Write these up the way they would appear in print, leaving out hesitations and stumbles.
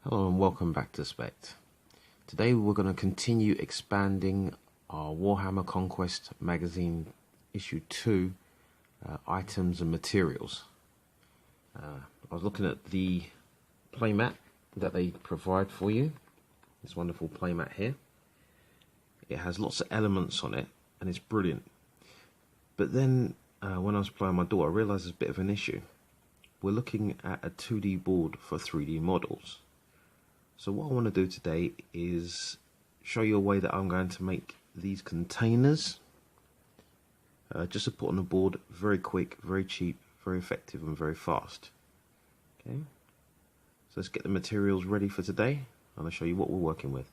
Hello and welcome back to Spect. Today we're going to continue expanding our Warhammer Conquest magazine issue 2 items and materials. I was looking at the playmat that they provide for you, this wonderful playmat here. It has lots of elements on it and it's brilliant. But then when I was playing my daughter, I realised there's a bit of an issue. We're looking at a 2D board for 3D models. So what I want to do today is show you a way that I'm going to make these containers just to put on the board, very quick, very cheap, very effective and very fast. Okay, so let's get the materials ready for today and I'll show you what we're working with.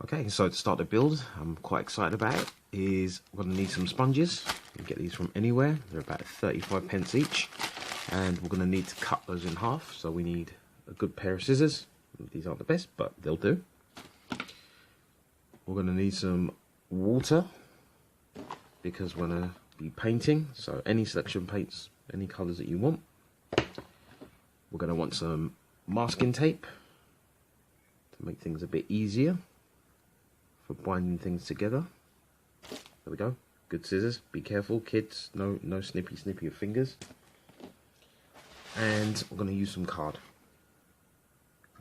Okay, so to start the build, I'm quite excited about it, is we're going to need some sponges. You can get these from anywhere, they're about 35 pence each. And we're going to need to cut those in half, so we need a good pair of scissors. These aren't the best, but they'll do. We're going to need some water, because we're going to be painting, so any selection paints, any colours that you want. We're going to want some masking tape to make things a bit easier for binding things together. There we go, good scissors, be careful kids, no snippy your fingers. And we're going to use some card,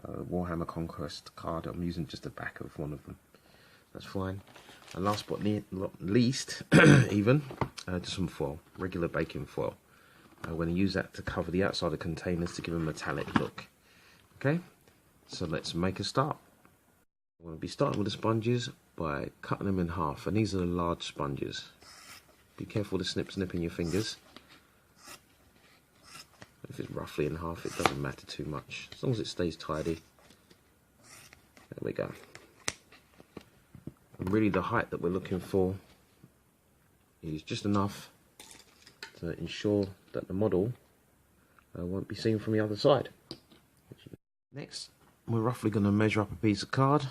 Warhammer Conquest card. I'm using just the back of one of them, that's fine. And last but not least, even, just some foil, regular baking foil. We're going to use that to cover the outside of containers to give them a metallic look. Okay, so let's make a start. I'm going to be starting with the sponges by cutting them in half, and these are the large sponges. Be careful to snip in your fingers. If it's roughly in half, it doesn't matter too much, as long as it stays tidy. There we go. And really the height that we're looking for is just enough to ensure that the model won't be seen from the other side. Next, we're roughly going to measure up a piece of card,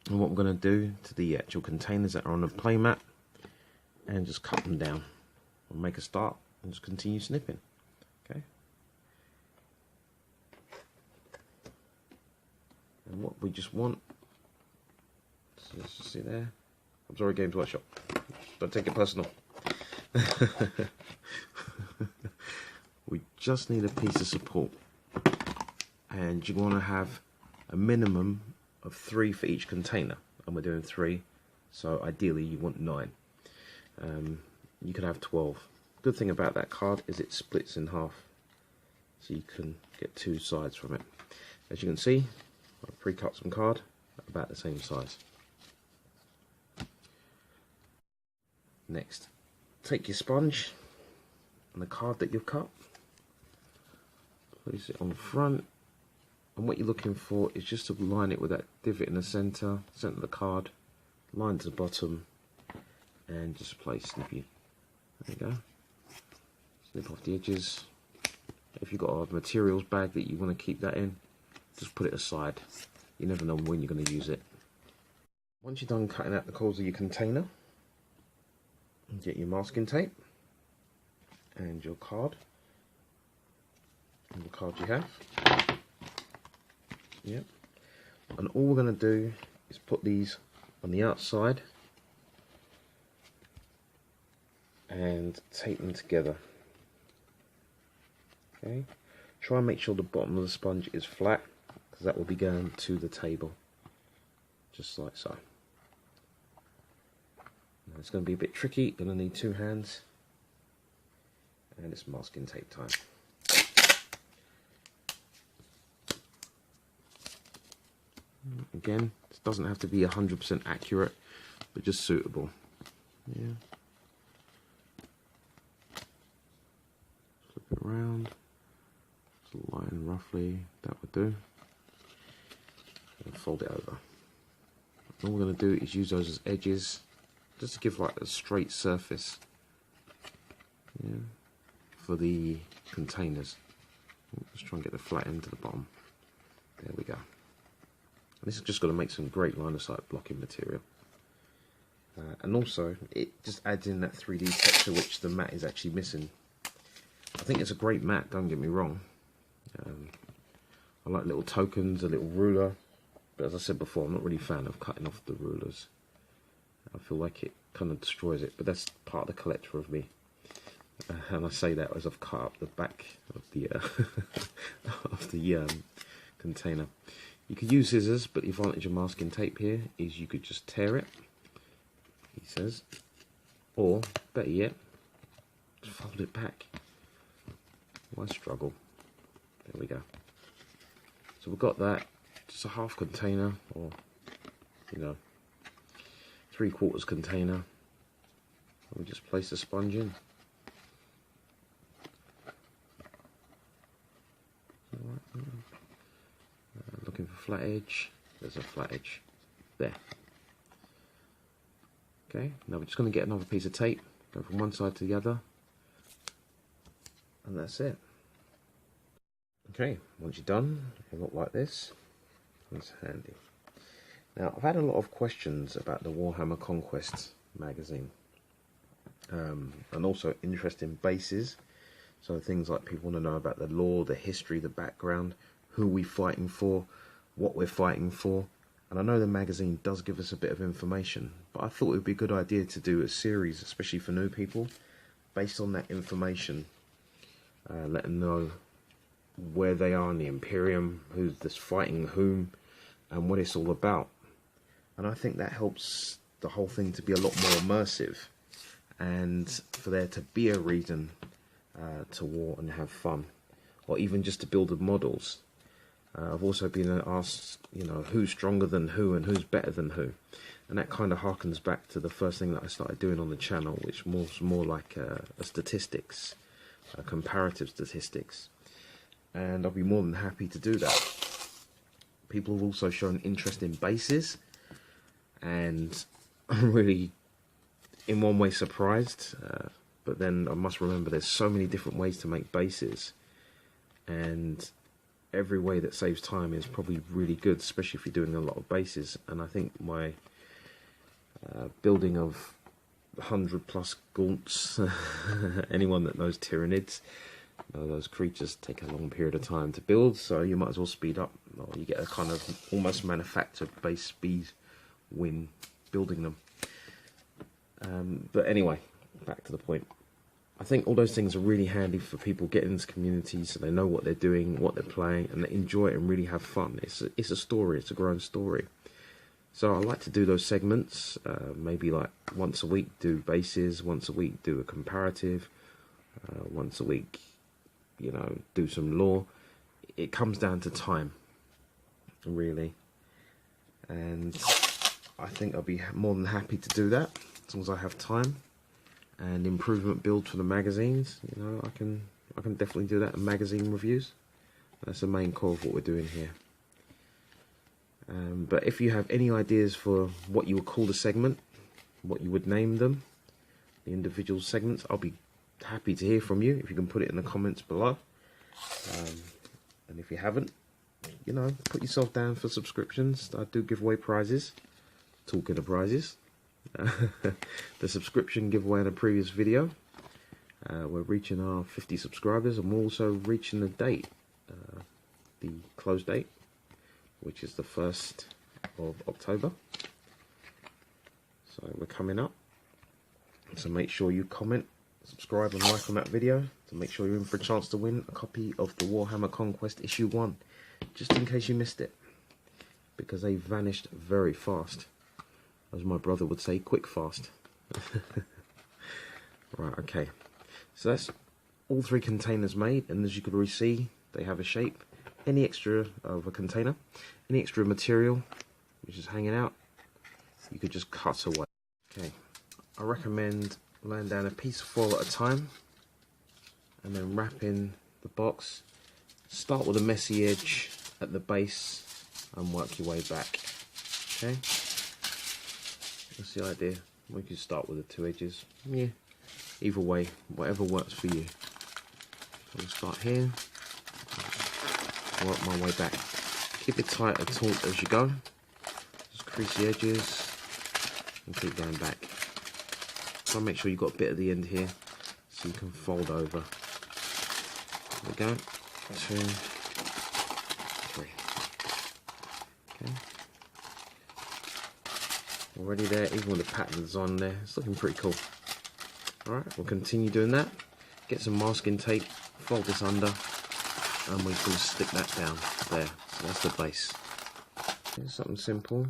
and what we're going to do to the actual containers that are on the playmat, and just cut them down. We'll make a start and just continue snipping. Okay. And what we just want, so let's just see there. I'm sorry, Games Workshop. Don't take it personal. We just need a piece of support, and you want to have a minimum of 3 for each container, and we're doing 3, so ideally you want 9. You could have 12. Good thing about that card is it splits in half, so you can get 2 sides from it. As you can see, I've pre-cut some card about the same size. Next, take your sponge and the card that you've cut, place it on the front, and what you're looking for is just to line it with that divot in the centre of the card, line to the bottom, and just place snippy. There you go. Snip off the edges. If you've got a materials bag that you want to keep that in, just put it aside. You never know when you're going to use it. Once you're done cutting out the corners of your container, get your masking tape and your card, and the card you have. Yep. And all we're going to do is put these on the outside and tape them together. Okay, try and make sure the bottom of the sponge is flat, because that will be going to the table, just like so. Now it's going to be a bit tricky, going to need 2 hands, and it's masking tape time. Again, this doesn't have to be 100% accurate, but just suitable. Yeah. Flip it around. Line roughly, that would do, and fold it over. All we're going to do is use those as edges, just to give like a straight surface, yeah, for the containers. Let's try and get the flat end to the bottom. There we go. And this is just going to make some great line of sight blocking material, and also it just adds in that 3D texture which the mat is actually missing. I think it's a great mat, don't get me wrong. I like little tokens, a little ruler, but as I said before, I'm not really a fan of cutting off the rulers. I feel like it kind of destroys it, but that's part of the collector of me. And I say that as I've cut up the back of the of the container. You could use scissors, but the advantage of masking tape here is you could just tear it, he says, or better yet, just fold it back. Why struggle? There we go. So we've got that, just a half container, or, you know, 3/4 container. And we just place the sponge in. Looking for flat edge. There's a flat edge there. Okay, now we're just going to get another piece of tape, go from one side to the other, and that's it. Okay, once you're done, it'll look like this. That's handy. Now, I've had a lot of questions about the Warhammer Conquest magazine, and also interest in bases. So things like people want to know about the lore, the history, the background, who we're fighting for, what we're fighting for. And I know the magazine does give us a bit of information, but I thought it would be a good idea to do a series, especially for new people, based on that information. Let them know where they are in the Imperium, who's this fighting whom, and what it's all about. And I think that helps the whole thing to be a lot more immersive, and for there to be a reason to war and have fun, or even just to build the models. I've also been asked, you know, who's stronger than who and who's better than who, and that kind of harkens back to the first thing that I started doing on the channel, which was more like a statistics, comparative statistics, and I'll be more than happy to do that. People have also shown interest in bases, and I'm really, in one way, surprised. But then I must remember there's so many different ways to make bases, and every way that saves time is probably really good, especially if you're doing a lot of bases. And I think my building of 100+ gaunts, anyone that knows Tyranids, those creatures take a long period of time to build, so you might as well speed up, or you get a kind of almost manufactured base speed win building them. But anyway, back to the point. I think all those things are really handy for people getting into communities, so they know what they're doing, what they're playing, and they enjoy it and really have fun. It's a story, it's a growing story. So I like to do those segments, maybe like once a week do bases, once a week do a comparative, once a week, you know, do some lore. It comes down to time, really. And I think I'll be more than happy to do that, as long as I have time. And improvement build for the magazines, you know, I can definitely do that, and magazine reviews. That's the main core of what we're doing here. But if you have any ideas for what you would call the segment, what you would name them, the individual segments, I'll be happy to hear from you. If you can put it in the comments below. And if you haven't, you know, put yourself down for subscriptions. I do give away prizes. Talking of prizes, the subscription giveaway in a previous video, we're reaching our 50 subscribers, and we're also reaching the date, the close date, which is the 1st of October. So we're coming up, so make sure you comment, subscribe and like on that video to make sure you're in for a chance to win a copy of the Warhammer Conquest issue 1, just in case you missed it, because they vanished very fast. As my brother would say, quick fast. Right, okay. So that's all 3 containers made, and as you can already see, they have a shape. Any extra of a container, any extra material which is hanging out, you could just cut away. Okay, I recommend laying down a piece of foil at a time, and then wrapping the box. Start with a messy edge at the base, and work your way back. Okay. That's the idea. We can start with the 2 edges. Yeah, either way, whatever works for you. So we'll start here, work my way back. Keep it tight and taut as you go. Just crease the edges and keep going back. Try and make sure you've got a bit at the end here so you can fold over. There we go. 2, Okay. Already there, even with the patterns on there, it's looking pretty cool. Alright, we'll continue doing that. Get some masking tape, fold this under, and we're going to stick that down there. So that's the base. Okay, something simple.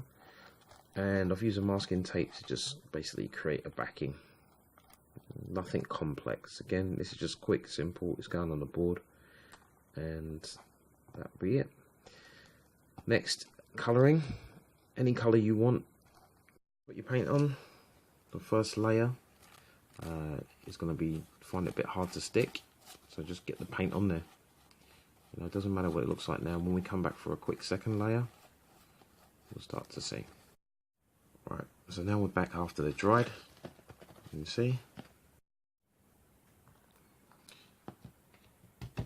And I've used a masking tape to just basically create a backing. Nothing complex. Again, this is just quick, simple. It's going on the board, and that'll be it. Next, colouring. Any colour you want. Put your paint on. The first layer is going to find it a bit hard to stick, so just get the paint on there. You know, it doesn't matter what it looks like now. When we come back for a quick second layer, we'll start to see. Right, so now we're back after they're dried. You can see.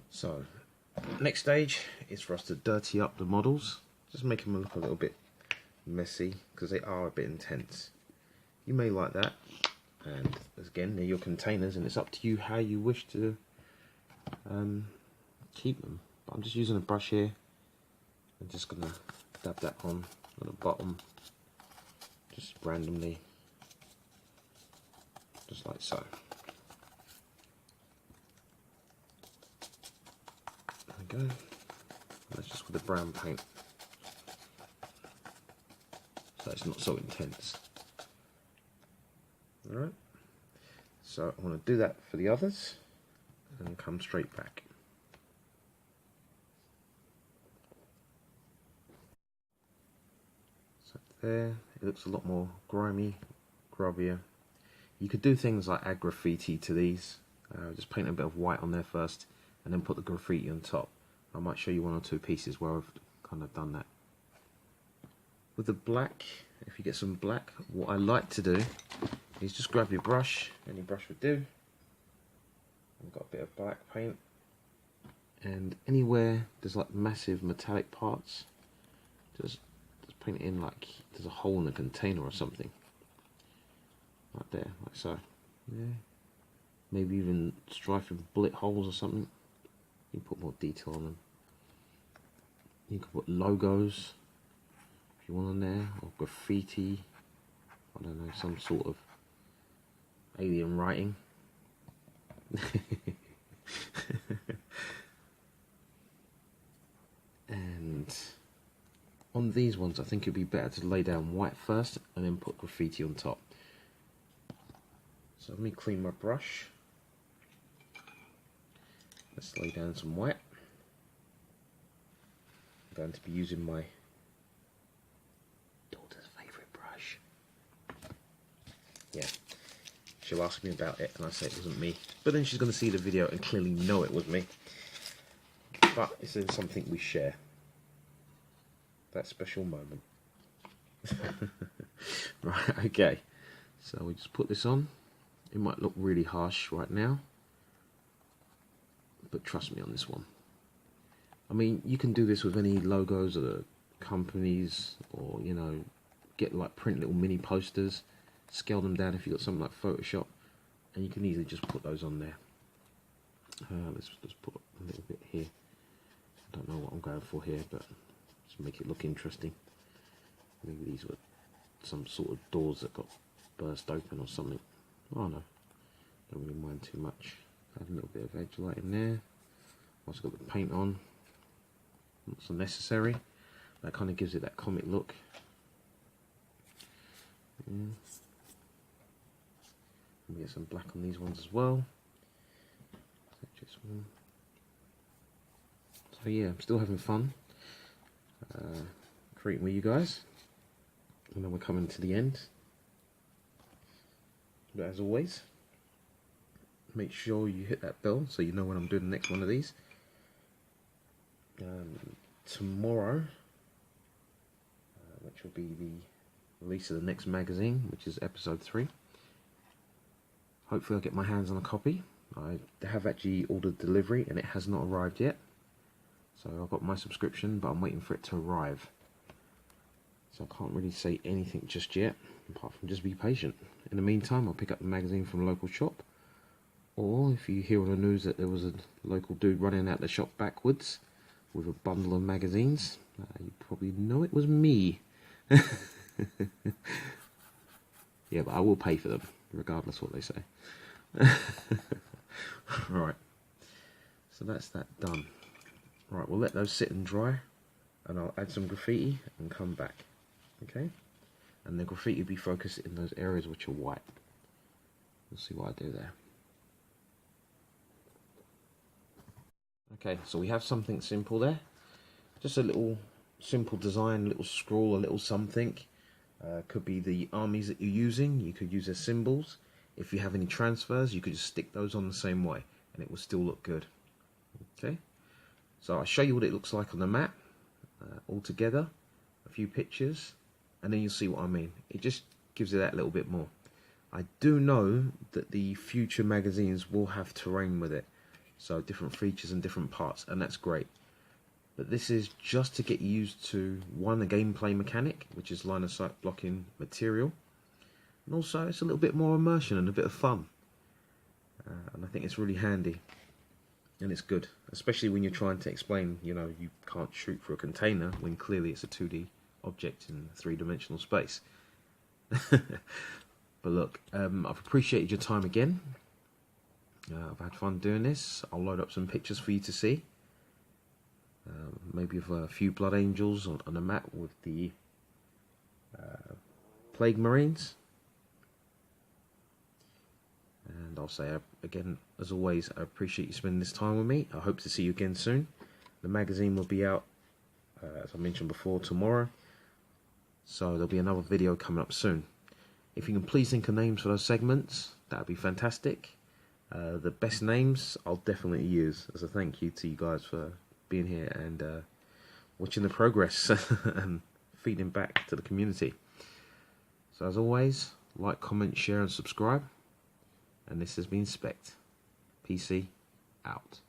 So, next stage is for us to dirty up the models. Just make them look a little bit messy, because they are a bit intense. You may like that, and again, they're your containers, and it's up to you how you wish to keep them. But I'm just using a brush here. I'm just gonna dab that on the bottom, just randomly, just like so. There we go. That's just with the brown paint, so it's not so intense. Alright, so I want to do that for the others and come straight back. So there, it looks a lot more grimy, grubbier. You could do things like add graffiti to these. Just paint a bit of white on there first and then put the graffiti on top. I might show you one or two pieces where I've kind of done that. With the black, if you get some black, what I like to do is just grab your brush, any brush would do. I've got a bit of black paint, and anywhere there's like massive metallic parts, just paint it in like there's a hole in the container or something. Right there, like so. Yeah. Maybe even striping bullet holes or something. You can put more detail on them. You can put logos if you want on there, or graffiti. I don't know, some sort of alien writing. And on these ones, I think it'd be better to lay down white first and then put graffiti on top. So let me clean my brush. Let's lay down some white. I'm going to be using my daughter's favourite brush. Yeah, she'll ask me about it and I say it wasn't me. But then she's going to see the video and clearly know it was me. But it's in something we share. That special moment. Right, okay. So we just put this on. It might look really harsh right now, but trust me on this one. I mean, you can do this with any logos of the companies, or you know, get like print little mini posters, scale them down if you've got something like Photoshop, and you can easily just put those on there. Let's just put a little bit here. I don't know what I'm going for here, but just make it look interesting. Maybe these were some sort of doors that got burst open or something. Oh no, don't really mind too much. Add a little bit of edge light in there. Also got the paint on. Not so necessary. That kind of gives it that comic look. Yeah. Let me get some black on these ones as well. So yeah, I'm still having fun creating with you guys. And then we're coming to the end. But as always, make sure you hit that bell so you know when I'm doing the next one of these. Tomorrow, which will be the release of the next magazine, which is episode 3. Hopefully I'll get my hands on a copy. I have actually ordered delivery and it has not arrived yet. So I've got my subscription, but I'm waiting for it to arrive. So I can't really say anything just yet, apart from just be patient. In the meantime, I'll pick up the magazine from a local shop. Or if you hear on the news that there was a local dude running out the shop backwards, with a bundle of magazines. You probably know it was me. Yeah, but I will pay for them, regardless what they say. Right, so that's that done. Right, we'll let those sit and dry, and I'll add some graffiti and come back. Okay, and the graffiti will be focused in those areas which are white. We'll see what I do there. Okay, so we have something simple there. Just a little simple design, a little scroll, a little something. Could be the armies that you're using. You could use their symbols. If you have any transfers, you could just stick those on the same way and it will still look good. Okay, so I'll show you what it looks like on the map all together, a few pictures, and then you'll see what I mean. It just gives it that little bit more. I do know that the future magazines will have terrain with it, so different features and different parts, and that's great. But this is just to get used to, one, a gameplay mechanic, which is line of sight blocking material, and also it's a little bit more immersion and a bit of fun. And I think it's really handy, and it's good, especially when you're trying to explain, you know, you can't shoot for a container when clearly it's a 2D object in three-dimensional space. But look, I've appreciated your time again. I've had fun doing this. I'll load up some pictures for you to see. Maybe of a few Blood Angels on a map with the Plague Marines. And I'll say again, as always, I appreciate you spending this time with me. I hope to see you again soon. The magazine will be out, as I mentioned before, tomorrow. So there'll be another video coming up soon. If you can please think of names for those segments, that would be fantastic. The best names I'll definitely use as a thank you to you guys for being here and watching the progress and feeding back to the community. So as always, like, comment, share and subscribe. And this has been Spect. PC out.